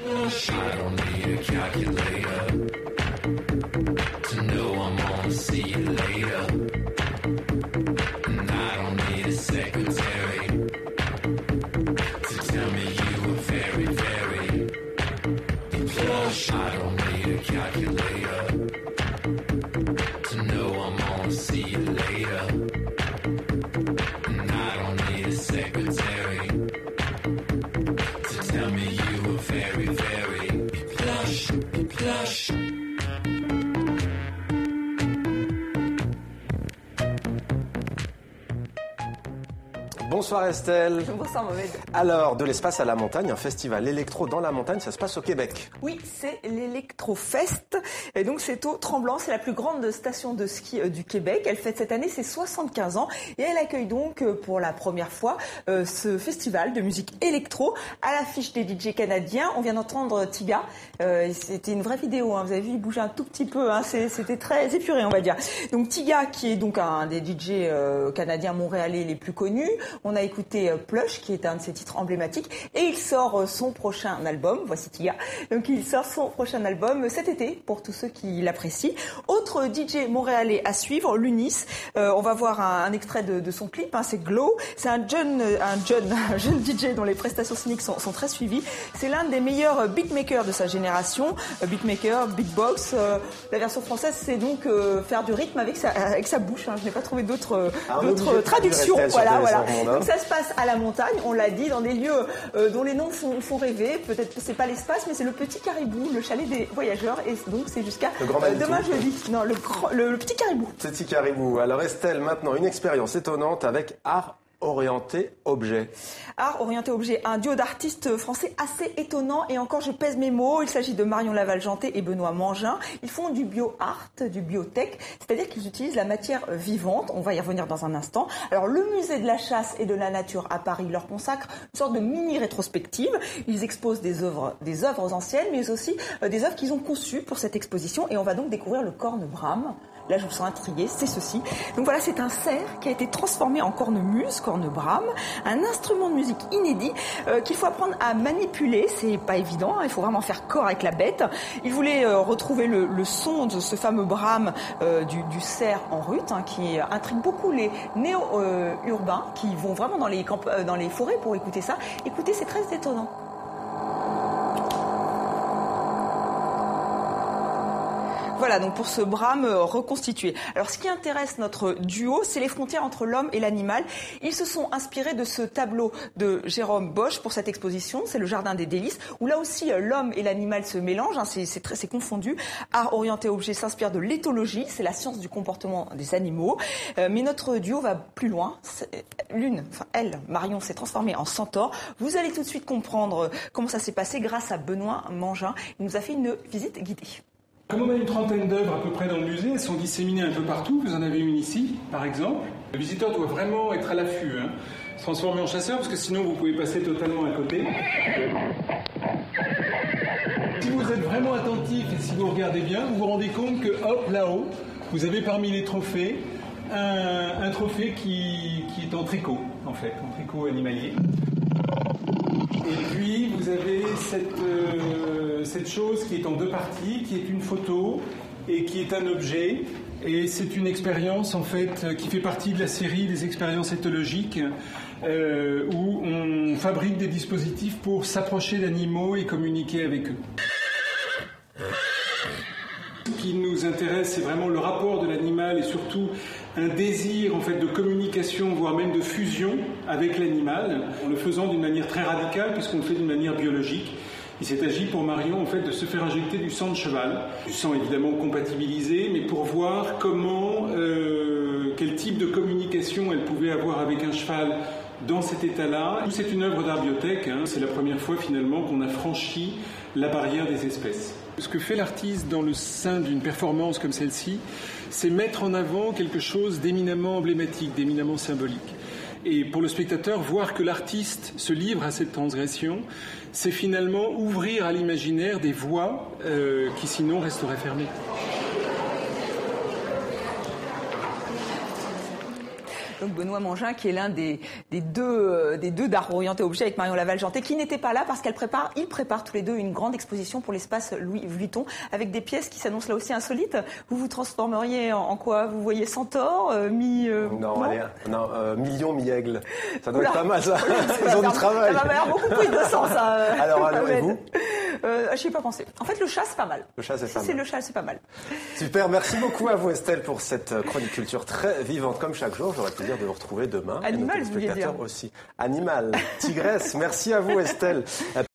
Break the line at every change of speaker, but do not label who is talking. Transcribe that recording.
I don't need a calculator to know I'm gonna see you later. And I don't need a secretary to tell me you were very, very plush. I don't need a calculator to know I'm gonna see you later. And I don't need a secretary to tell me you were very, very plush, plush.
Bonsoir Estelle.
Bonsoir Mohamed.
Alors, de l'espace à la montagne, un festival électro dans la montagne, ça se passe au Québec.
Oui, c'est l'Electrofest. Et donc c'est au Tremblant, c'est la plus grande station de ski du Québec. Elle fête cette année ses 75 ans et elle accueille donc pour la première fois ce festival de musique électro à l'affiche des DJ canadiens. On vient d'entendre Tiga. C'était une vraie vidéo, hein. Vous avez vu, il bougeait un tout petit peu, hein. C'était très épuré, on va dire. Donc Tiga, qui est donc un des DJ canadiens montréalais les plus connus. On a écouté Plush, qui est un de ses titres emblématiques, et il sort son prochain album. Voici Tiga. Donc il sort son prochain album cet été, pour tous ceux qui l'apprécient. Autre DJ montréalais à suivre, Lunis. On va voir un extrait de son clip, hein, c'est Glow. C'est un jeune DJ dont les prestations scéniques sont très suivies. C'est l'un des meilleurs beatmakers de sa génération. Beatmaker, beatbox. La version française, c'est donc faire du rythme avec sa bouche. Hein. Je n'ai pas trouvé d'autres traductions. Voilà. Donc ça se passe à la montagne, on l'a dit, dans des lieux dont les noms font rêver. Peut-être que c'est pas l'espace, mais c'est le Petit Caribou, le chalet des voyageurs. Et donc c'est jusqu'à demain jeudi. Non, le Petit Caribou.
Petit Caribou. Alors Estelle, maintenant une expérience étonnante avec art orienté objet.
Art orienté objet, un duo d'artistes français assez étonnant, et encore je pèse mes mots, il s'agit de Marion Laval-Janté et Benoît Mangin. Ils font du bio-art, du biotech, c'est-à-dire qu'ils utilisent la matière vivante, on va y revenir dans un instant. Alors le musée de la chasse et de la nature à Paris leur consacre une sorte de mini-rétrospective. Ils exposent des œuvres anciennes, mais aussi des œuvres qu'ils ont conçues pour cette exposition, et on va donc découvrir le corne-brame. Là, je vous sens intrigué, c'est ceci. Donc voilà, c'est un cerf qui a été transformé en cornemuse, corne-brame, un instrument de musique inédit qu'il faut apprendre à manipuler. C'est pas évident, hein, il faut vraiment faire corps avec la bête. Il voulait retrouver le son de ce fameux brame du cerf en rut, hein, qui intrigue beaucoup les néo-urbains qui vont vraiment dans les forêts pour écouter ça. Écoutez, c'est très étonnant. Voilà, donc pour ce brame reconstitué. Alors ce qui intéresse notre duo, c'est les frontières entre l'homme et l'animal. Ils se sont inspirés de ce tableau de Jérôme Bosch pour cette exposition, c'est le Jardin des délices, où là aussi l'homme et l'animal se mélangent, hein, c'est confondu. Art orienté objet s'inspire de l'éthologie, c'est la science du comportement des animaux. Mais notre duo va plus loin. Elle, Marion, s'est transformée en centaure. Vous allez tout de suite comprendre comment ça s'est passé grâce à Benoît Mangin. Il nous a fait une visite guidée.
Comme on a une trentaine d'œuvres à peu près dans le musée, elles sont disséminées un peu partout. Vous en avez une ici, par exemple. Le visiteur doit vraiment être à l'affût, hein, se transformer en chasseur, parce que sinon vous pouvez passer totalement à côté. Si vous êtes vraiment attentif et si vous regardez bien, vous vous rendez compte que, hop, là-haut, vous avez parmi les trophées un trophée qui est en tricot, en fait, en tricot animalier. Et puis, vous avez cette chose qui est en deux parties, qui est une photo et qui est un objet. Et c'est une expérience, en fait, qui fait partie de la série des expériences éthologique où on fabrique des dispositifs pour s'approcher d'animaux et communiquer avec eux. Ce qui nous intéresse, c'est vraiment le rapport de l'animal et surtout un désir en fait de communication, voire même de fusion avec l'animal, en le faisant d'une manière très radicale, puisqu'on le fait d'une manière biologique. Il s'est agi pour Marion en fait de se faire injecter du sang de cheval, du sang évidemment compatibilisé, mais pour voir comment, quel type de communication elle pouvait avoir avec un cheval dans cet état-là. C'est une œuvre d'art biotech, hein. C'est la première fois finalement qu'on a franchi la barrière des espèces. Ce que fait l'artiste dans le sein d'une performance comme celle-ci, c'est mettre en avant quelque chose d'éminemment emblématique, d'éminemment symbolique. Et pour le spectateur, voir que l'artiste se livre à cette transgression, c'est finalement ouvrir à l'imaginaire des voies qui sinon resteraient fermées.
Donc Benoît Mangin, qui est l'un des deux d'art orienté objet avec Marion Laval-Jeantet, qui n'était pas là parce ils préparent tous les deux une grande exposition pour l'espace Louis Vuitton avec des pièces qui s'annoncent là aussi insolites. Vous vous transformeriez en quoi? Vous voyez centaure,
million, mi-aigle. Ça doit être pas mal, ça. Ils ont du travail.
Ça va avoir beaucoup plus de sens.
Alors, et vous?
Je n'y ai pas pensé. En fait, le chat, c'est pas mal.
Le chat, c'est pas mal.
C'est le chat, c'est pas mal.
Super. Merci beaucoup à vous, Estelle, pour cette chronique culture très vivante comme chaque jour. J'aurai le plaisir de vous retrouver demain.
Animal,
et nos
vous vouliez dire.
aussi. Animal. Tigresse. Merci à vous, Estelle.